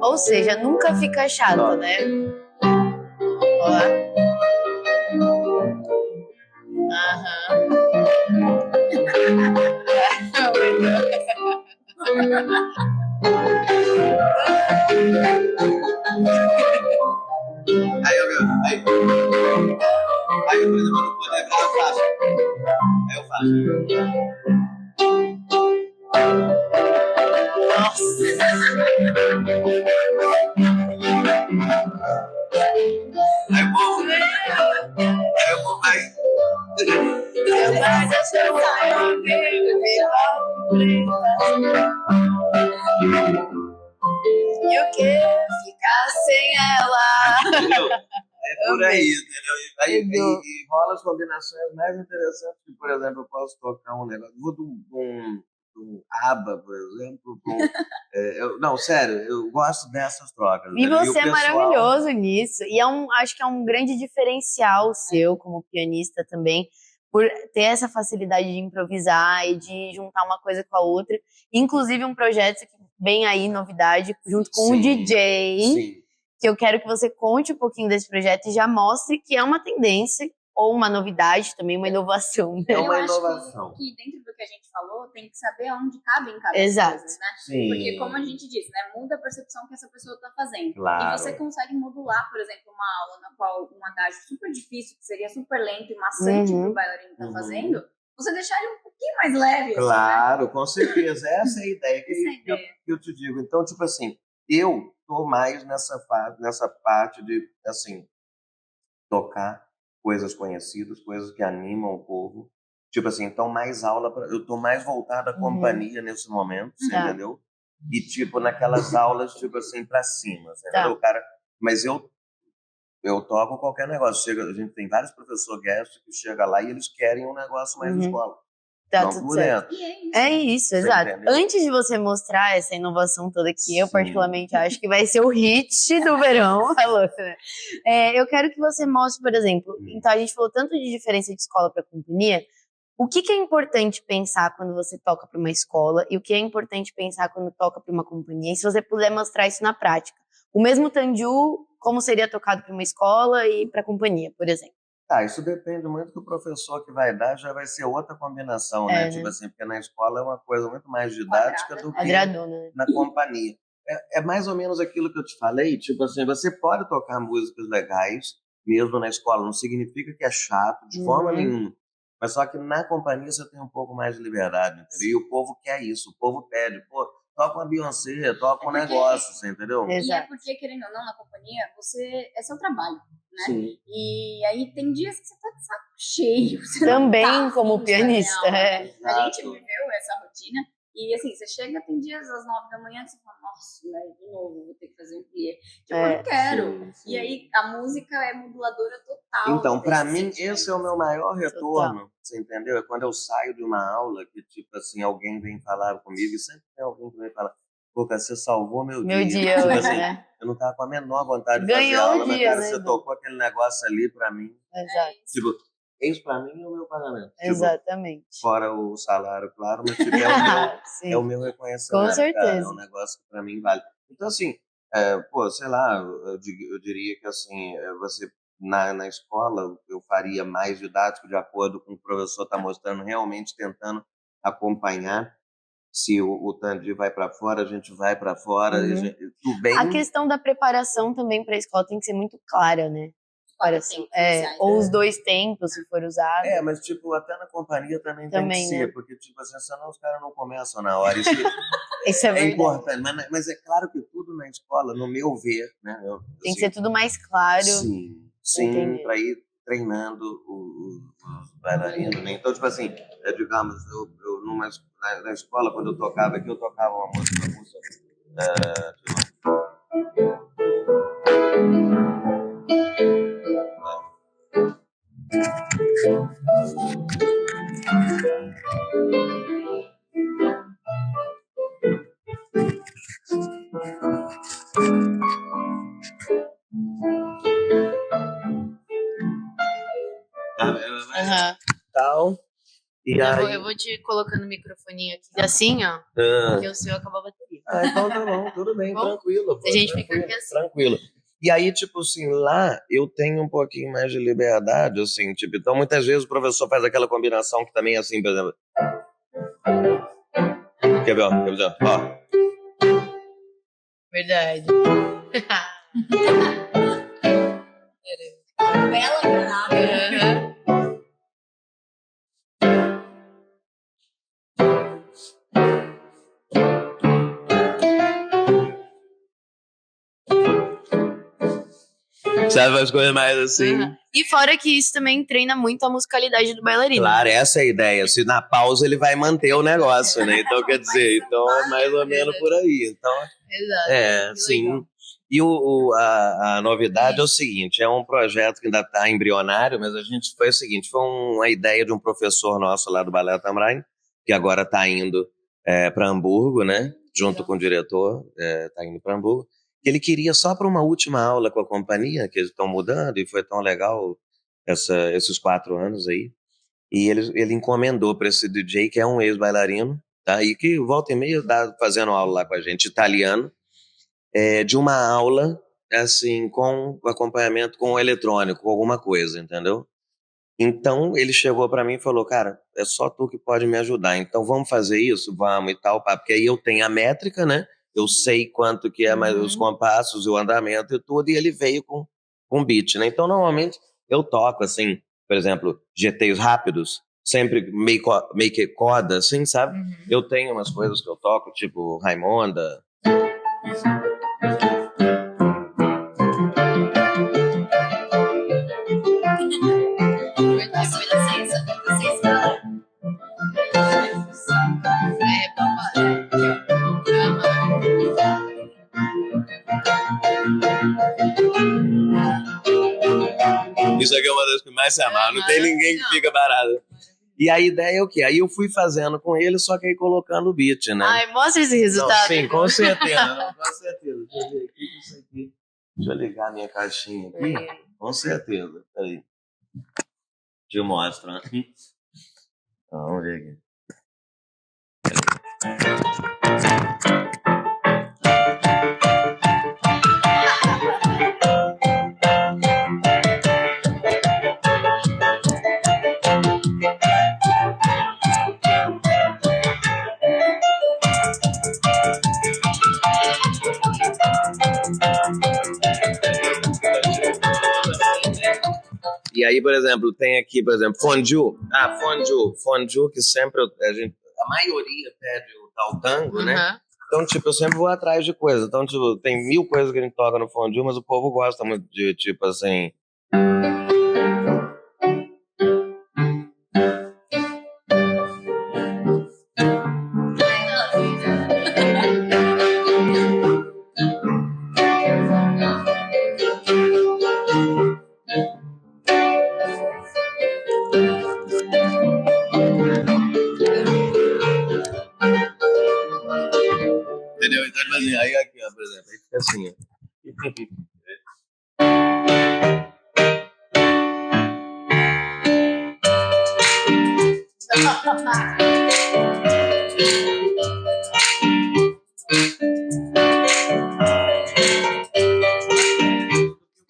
Ou seja, nunca fica chato, né? Ó. Aí, por exemplo, no Podebra eu faço. Aí eu faço. Nossa! Aí o povo vai. E o que? Ficar sem ela. Entendeu? É por aí, entendeu? Aí rola as combinações mais interessantes, que, por exemplo, eu posso tocar um negócio. Vou de um um ABBA, por exemplo. Não, sério, eu gosto dessas trocas. E né? você é maravilhoso nisso. E acho que é um grande diferencial seu como pianista também, por ter essa facilidade de improvisar e de juntar uma coisa com a outra. Inclusive um projeto que vem aí, novidade, junto com um DJ, que eu quero que você conte um pouquinho desse projeto e já mostre que é uma tendência ou uma novidade também, uma inovação. Né? É uma eu inovação. acho que dentro do que a gente falou, tem que saber aonde cabe em cada coisa, né? Sim. Porque como a gente disse, né, muda a percepção que essa pessoa está fazendo. Claro. E você consegue modular, por exemplo, uma aula na qual um adágio super difícil, que seria super lento e maçante pro bailarino estar fazendo, você deixar ele um pouquinho mais leve. Claro, assim, né? Com certeza. Essa é a ideia que eu te digo. Então, tipo assim, eu tô mais nessa parte de, assim, tocar coisas conhecidas, coisas que animam o povo. Tipo assim, então mais aula, eu tô mais voltado à companhia nesse momento, você entendeu? E tipo, naquelas aulas, tipo assim, pra cima, entendeu? Cara, mas eu toco qualquer negócio. A gente tem vários professores guest que chegam lá e eles querem um negócio mais de escola. Tá tudo certo. É isso, exato. Entendeu? Antes de você mostrar essa inovação toda que eu particularmente acho que vai ser o hit do verão, eu quero que você mostre, por exemplo, então a gente falou tanto de diferença de escola para companhia, o que é importante pensar quando você toca para uma escola e o que é importante pensar quando toca para uma companhia, e se você puder mostrar isso na prática. O mesmo Tanju, como seria tocado para uma escola e para companhia, por exemplo. Isso depende muito do professor que vai dar, já vai ser outra combinação, né? Tipo assim, porque na escola é uma coisa muito mais didática do que na companhia. É mais ou menos aquilo que eu te falei, tipo assim, você pode tocar músicas legais, mesmo na escola, não significa que é chato, de forma nenhuma. Mas só que na companhia você tem um pouco mais de liberdade, entendeu? E o povo quer isso, o povo pede, toca uma Beyoncé, toca um negócio, você entendeu? E é porque, querendo ou não, na companhia, é seu trabalho, né? Sim. E aí tem dias que você tá de saco cheio. Também como pianista. A gente viveu essa rotina. E assim, você chega, tem dias às 9 da manhã, que você fala, nossa, né, de novo, vou ter que fazer um plié. Tipo, eu não quero. Sim. E aí a música é moduladora total. Então, pra mim, esse é o meu maior retorno, você entendeu? É quando eu saio de uma aula que, tipo assim, alguém vem falar comigo, e sempre tem alguém que vem falar, pô, cara, você salvou meu dia. Tipo hoje, assim, né? Eu não tava com a menor vontade de fazer aula, mas, cara, você tocou aquele negócio ali pra mim. Exato. Tipo, isso pra mim é o meu pagamento. Exatamente. Tipo, fora o salário, claro, mas tipo, é o meu reconhecimento. Com certeza. Cara, é um negócio que pra mim vale. Então, assim, sei lá, eu diria que assim, você na escola eu faria mais didático de acordo com o que o professor está mostrando, realmente tentando acompanhar. Se o Tandy vai para fora, a gente vai para fora. Tudo bem. A questão da preparação também para a escola tem que ser muito clara, né? Ou os dois tempos, se for usado. Mas tipo, até na companhia também tem que ser, né? Porque tipo assim, senão os caras não começam na hora. Isso é importante, mas é claro que tudo na escola, no meu ver, né? Tem que ser tudo mais claro. Sim, para ir treinando os bailarinos, né? Então, tipo assim, digamos, na escola, quando eu tocava aqui, eu tocava uma música. Tal. E aí... Eu vou te colocando o microfoninho aqui assim, ó, porque o seu acabou a bateria. Então tá bom, tudo bem, tranquilo. A gente fica aqui assim. Tranquilo. E aí, tipo assim, lá eu tenho um pouquinho mais de liberdade, assim, tipo, então muitas vezes o professor faz aquela combinação que também é assim, por exemplo. Quer ver, ó. Verdade. Bela granada. Sabe as coisas mais assim. E fora que isso também treina muito a musicalidade do bailarino. Claro, essa é a ideia. Se na pausa ele vai manter o negócio, né? Então, quer dizer, é mais ou menos por aí. Então, exato. Sim. Legal. E a novidade é o seguinte, é um projeto que ainda está embrionário, mas foi o seguinte, foi uma ideia de um professor nosso lá do Ballet Tamrain, que agora está indo para Hamburgo, né? Junto com o diretor, tá indo para Hamburgo. Que ele queria só para uma última aula com a companhia, que eles estão mudando, e foi tão legal esses 4 anos aí. E ele encomendou para esse DJ, que é um ex-bailarino, tá? E que volta e meia tá fazendo aula lá com a gente, italiano, de uma aula, assim, com acompanhamento com eletrônico, com alguma coisa, entendeu? Então, ele chegou para mim e falou, cara, é só tu que pode me ajudar, então vamos fazer isso? Vamos e tal, porque aí eu tenho a métrica, né? Eu sei quanto que é mais os compassos, o andamento e tudo, e ele veio com beat, né? Então, normalmente, eu toco, assim, por exemplo, GTs rápidos, sempre meio que coda, assim, sabe? Eu tenho umas coisas que eu toco, tipo Raimonda. Isso aqui é uma das que mais se amar, não tem ninguém que fica parado. E a ideia é o quê? Aí eu fui fazendo com ele, só que aí colocando o beat, né? Ai, mostra esse resultado. Não, sim, com certeza. Com certeza. Deixa eu ver aqui isso aqui. Deixa eu ligar a minha caixinha aqui. Com certeza. Peraí. Deixa eu mostrar. Vamos ver aqui. E aí, por exemplo, tem aqui, por exemplo, fondue. Fondue, que sempre a maioria pede o tal tango, né? Então, tipo, eu sempre vou atrás de coisas. Então, tipo, tem 1000 coisas que a gente toca no fondue, mas o povo gosta muito de, tipo, assim... Entendeu? Então, tipo assim, aí aqui, ó, por exemplo, aí fica assim, ó.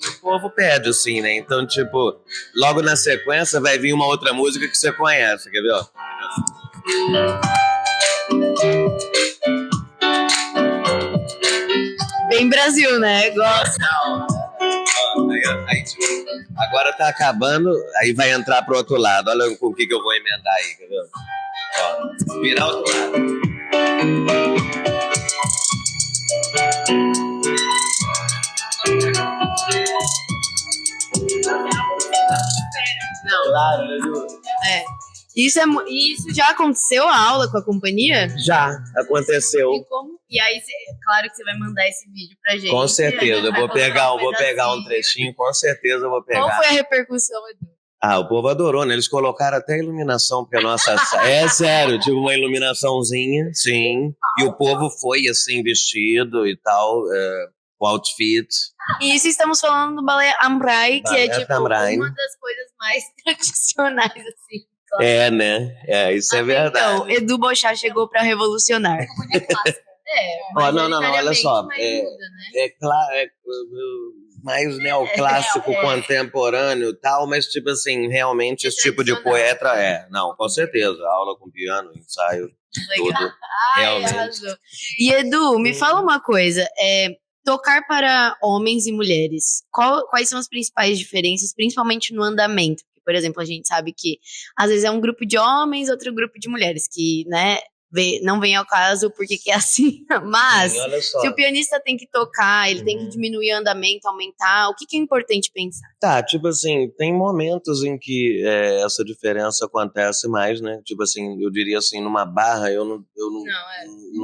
O povo pede, assim, né? Então, tipo, logo na sequência vai vir uma outra música que você conhece, quer ver, ó? Bem Brasil, né? Gosto. Aí, tipo, agora tá acabando, aí vai entrar pro outro lado. Olha com o que eu vou emendar aí, quer ver? Ó, virar o outro lado. Não. Claro, né, Ju? Isso já aconteceu a aula com a companhia? Já aconteceu. E aí, claro que você vai mandar esse vídeo pra gente. Com certeza, eu vou pegar um trechinho, com certeza eu vou pegar. Qual foi a repercussão, Edu? O povo adorou, né? Eles colocaram até iluminação, porque a nossa... É sério, tipo uma iluminaçãozinha, sim. E o povo foi, assim, vestido e tal, o outfit. E isso estamos falando do balé Amrai, que é, tipo, Amrai. uma das coisas mais tradicionais, assim. Claro. É, né? Isso é verdade. Então, Edu Bochá chegou pra revolucionar. Não, olha só. Muda, né? É claro, mais neoclássico, contemporâneo e tal, mas, tipo assim, realmente esse tipo de poeta não, com certeza. Aula com piano, ensaio, tudo. Realmente. Arrasou. E, Edu, me fala uma coisa. Tocar para homens e mulheres, quais são as principais diferenças, principalmente no andamento? Porque, por exemplo, a gente sabe que às vezes é um grupo de homens, outro grupo de mulheres, que, né, não vem ao caso porque é assim, mas se o pianista tem que tocar, ele tem que diminuir o andamento, aumentar, o que é importante pensar? Tá, tipo assim, tem momentos em que essa diferença acontece mais, né? Tipo assim, eu diria assim, numa barra eu não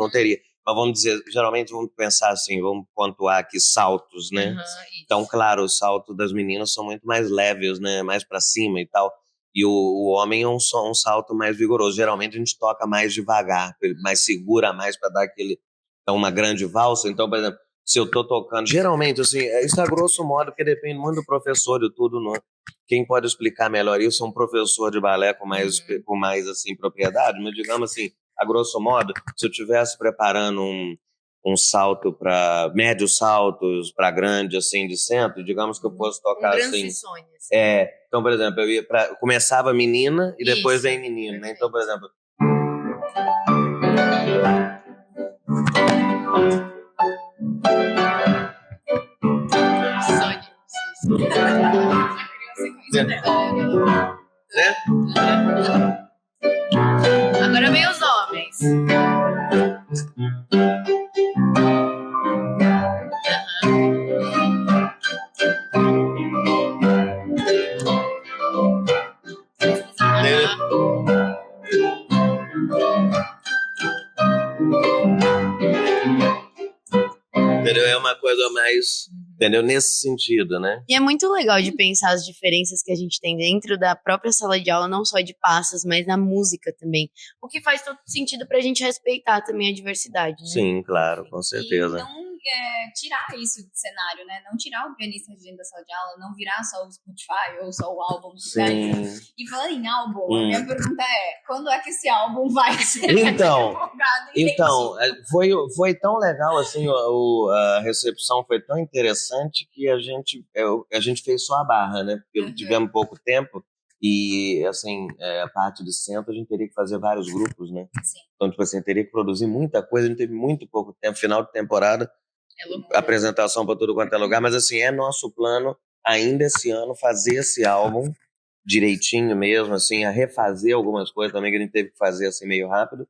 teria. Mas vamos dizer, geralmente vamos pensar assim, vamos pontuar aqui saltos, né? Então, claro, os saltos das meninas são muito mais leves, né? Mais pra cima e tal. E o homem é um salto mais vigoroso. Geralmente a gente toca mais devagar, mais segura mais para dar aquele... Então, uma grande valsa. Então, por exemplo, se eu tô tocando... Geralmente, assim, isso a grosso modo, porque depende muito do professor e tudo. Quem pode explicar melhor isso é um professor de balé com mais assim, propriedade. Mas, digamos assim, a grosso modo, se eu estivesse preparando um salto para médios saltos, para grande, assim, de centro, digamos que eu fosse tocar assim. Sonho, assim. Então, por exemplo, eu começava menina e depois vem menino, né? Então, por exemplo. Agora vem os homens. Entendeu? É uma coisa mais, entendeu? Nesse sentido, né? E é muito legal de pensar as diferenças que a gente tem dentro da própria sala de aula, não só de passos, mas na música também. O que faz todo sentido pra gente respeitar também a diversidade, né? Sim, claro, com certeza. E não tirar isso do cenário, né? Não tirar o pianista de dentro da sala de aula, não virar só o Spotify ou só o álbum. Sim. E falando em álbum, a minha pergunta é, quando é que esse álbum vai ser Então, foi tão legal, assim, a recepção foi tão interessante que a gente fez só a barra, né? Porque tivemos pouco tempo e, assim, a parte de centro a gente teria que fazer vários grupos, né? Sim. Então, tipo assim, teria que produzir muita coisa, a gente teve muito pouco tempo, final de temporada, apresentação para tudo quanto é lugar, mas assim, é nosso plano ainda esse ano fazer esse álbum direitinho mesmo, assim, a refazer algumas coisas também que a gente teve que fazer assim meio rápido,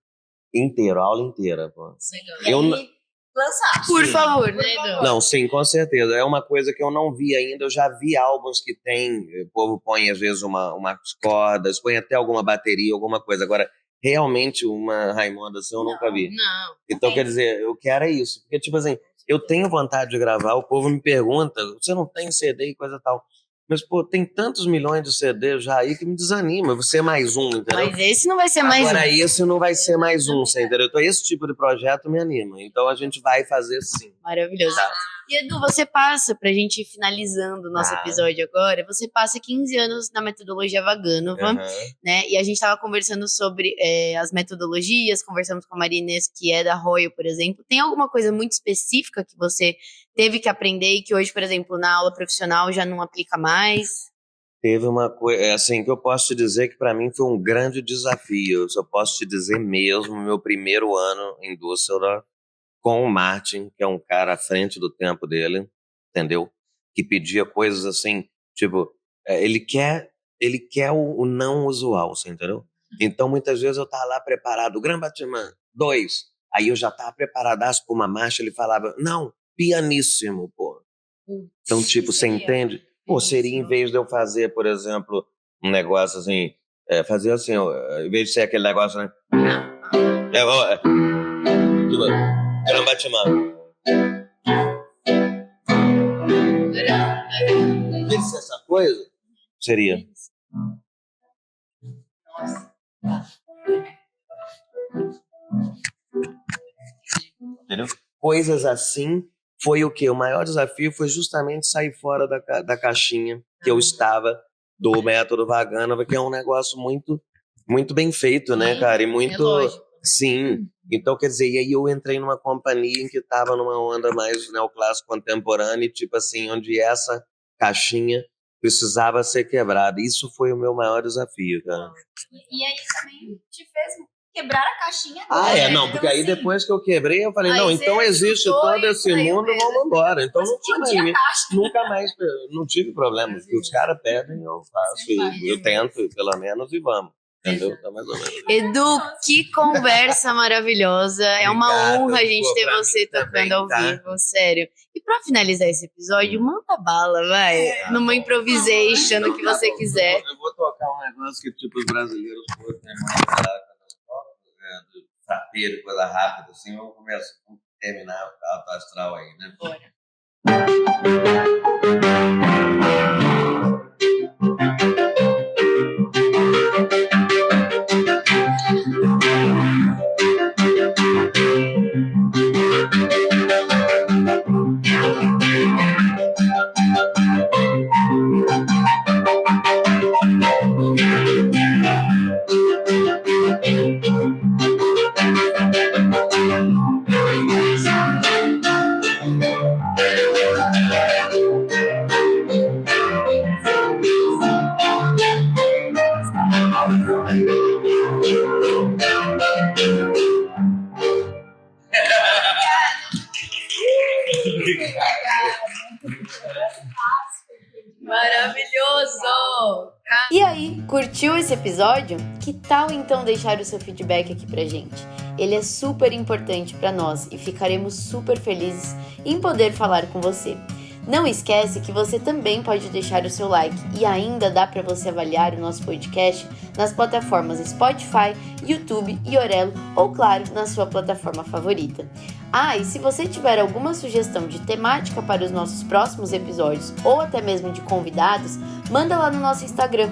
inteiro, a aula inteira, pô. Lançar. Por favor, né, Edu? Não, sim, com certeza. É uma coisa que eu não vi ainda. Eu já vi álbuns que tem, o povo põe às vezes umas cordas, põe até alguma bateria, alguma coisa. Agora, realmente uma Raimonda assim eu nunca vi. Não. Então, quer dizer, eu quero é isso. Porque, tipo assim, eu tenho vontade de gravar, o povo me pergunta, você não tem CD e coisa tal. Mas, pô, tem tantos milhões de CDs já aí que me desanima. Você é mais um, entendeu? Mas esse não vai ser mais um. Agora, esse não vai ser mais um, você entendeu? Então, esse tipo de projeto me anima. Então, a gente vai fazer sim. Maravilhoso. Tá. E, Edu, você passa, pra gente ir finalizando o nosso episódio agora, você passa 15 anos na metodologia Vaganova, né? E a gente tava conversando sobre as metodologias, conversamos com a Maria Inês, que é da Royal, por exemplo. Tem alguma coisa muito específica que você teve que aprender e que hoje, por exemplo, na aula profissional já não aplica mais? Teve uma coisa, assim, que eu posso te dizer que para mim foi um grande desafio. Eu só posso te dizer mesmo, meu primeiro ano em Düsseldorf, com o Martin, que é um cara à frente do tempo dele, entendeu? Que pedia coisas assim, tipo, ele quer o não usual, você entendeu? Então, muitas vezes eu tava lá preparado, Grand Batiment, 2. Aí eu já tava preparadaço pra uma marcha, ele falava, não, pianíssimo, pô. Então, tipo, você entende? Pô, seria em vez de eu fazer, por exemplo, um negócio assim, fazer assim, em vez de ser aquele negócio, né? Tipo, Grand Batiment. Em vez de ser essa coisa, seria. Nossa. Entendeu? Coisas assim foi o quê? O maior desafio foi justamente sair fora da caixinha que eu estava do método Vaganova, que é um negócio muito, muito bem feito, né, cara? E muito... Sim. Então, quer dizer, e aí eu entrei numa companhia em que estava numa onda mais neoclássico contemporâneo, e, tipo assim, onde essa caixinha precisava ser quebrada. Isso foi o meu maior desafio, cara. E aí também te fez quebrar a caixinha. Não, porque aí depois que eu quebrei, eu falei, não, então existe todo esse mundo, vamos embora. Então não tinha mais, nunca mais, não tive problema. O que os caras pedem, eu faço, eu tento, pelo menos, e vamos. Entendeu? Tá mais ou menos. Edu, que conversa maravilhosa. É uma honra a gente ter você tocando ao vivo, sério. E pra finalizar esse episódio, manda bala, vai. Numa improvisation, no que você quiser. Eu vou tocar um negócio que, tipo, os brasileiros curtem mais, frapeiro, coisa rápida, assim, vamos terminar o alto astral aí, né? Bora. esse episódio? Que tal então deixar o seu feedback aqui pra gente? Ele é super importante para nós e ficaremos super felizes em poder falar com você. Não esquece que você também pode deixar o seu like e ainda dá para você avaliar o nosso podcast nas plataformas Spotify, YouTube e Orelo ou, claro, na sua plataforma favorita. E se você tiver alguma sugestão de temática para os nossos próximos episódios ou até mesmo de convidados, manda lá no nosso Instagram,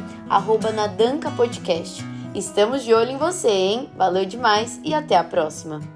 @nadancapodcast. Estamos de olho em você, hein? Valeu demais e até a próxima!